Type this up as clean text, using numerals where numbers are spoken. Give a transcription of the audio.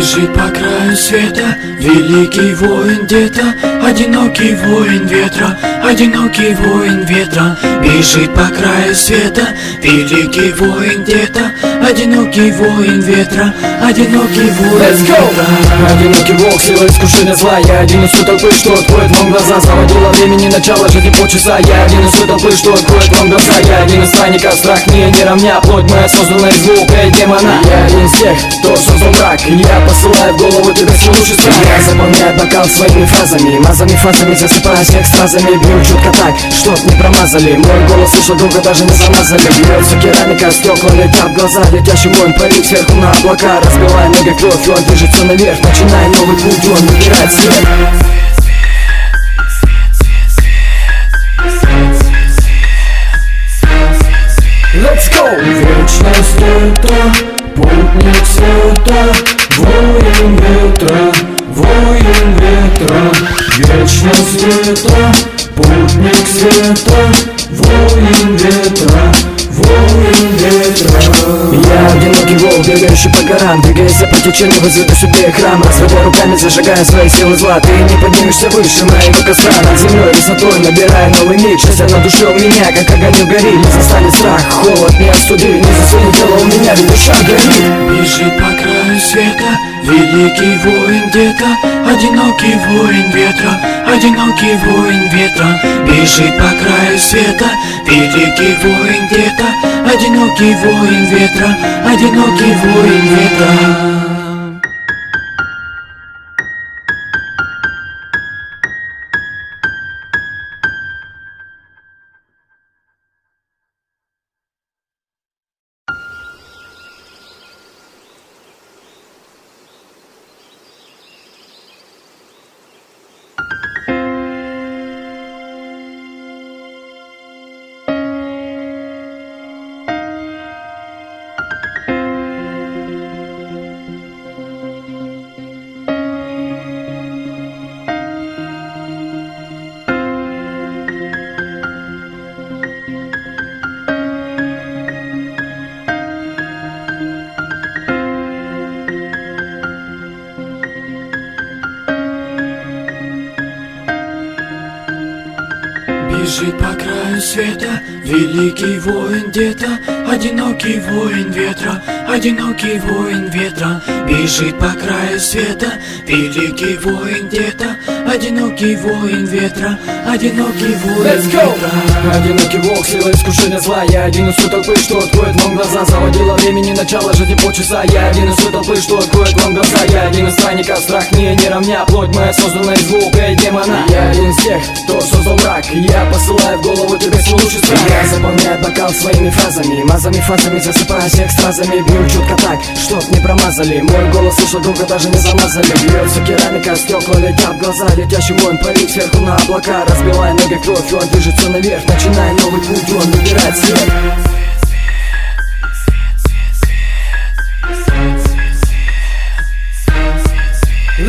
Бежит по краю света великий воин где-то, одинокий воин ветра, одинокий воин ветра. Бежит по краю света великий воин где-то, одинокий воин ветра, одинокий воин ветра. Одинокий волк, сила искушения зла. Я один из той толпы, что откроет вам глаза. Заводила времени, начало жизни полчаса. Я один из той толпы, что откроет вам глаза. Я один из странников, страх мне не равня. Плоть моя создана из звука и демона. Я один из тех, кто создал мрак. Я посылаю в голову тебе свой лучший страх. Я заполняю бокал своими фразами, мазами фазами, засыпая всех стразами. Бью четко так, чтоб не промазали. Мой голос слышал долго, даже не замазали. Бьется керамика, стекла летят в глаза. Летящий воин парит сверху на облака. Разбивая ноги кровь, он движется наверх. Начинай новый путь, он выбирает свет. Let's go! Вечность это путник света, воин ветра, воин ветра. Вечность это путник света, воин ветра, воин ветра. Я одинокий волк, бегающий по горам. Двигаясь по течению, возведу себе храм. Разводя руками, зажигая свои силы зла. Ты не поднимешься выше моего костра. Над землей высотой, набирая новый миг. Счастье на душе у меня, как огонь в гори. Не застанет страх, холод не остудит. Не засунет тело у меня, ведь душа горит. Бежит по краю света великий воин где-то, одинокий воин ветра, одинокий воин ветра. Бежит по краю света великий воин где-то, одинокий воин ветра, одинокий воин ветра. Бежит по краю света великий воин где-то, одинокий воин ветра, одинокий воин ветра. Бежит по краю света великий воин где-то, одинокий воин ветра, одинокий воин ветра. Одинокий волк, сила искушения зла. Я один из той толпы, что откроет вам глаза. Заводила времени, начало жизни полчаса. Я один из той толпы, что откроет вам глаза. Я один из странников, страх мне не равня. Плоть моя создана из звука и демона. Я один из тех, кто создал мрак. Я посылаю в голову тебе свой лучший страх. Я заполняю бокал своими фразами, мазами фазами, засыпая всех стразами. Бью четко так, чтоб не промазали. Мой голос слышал долго, даже не замазали. Бьется керамика, стекла летят в глаза. Летящий воин парит сверху на облака. Разбивая ноги кровь, он движется наверх. Начинай новый путь, он выбирает свет.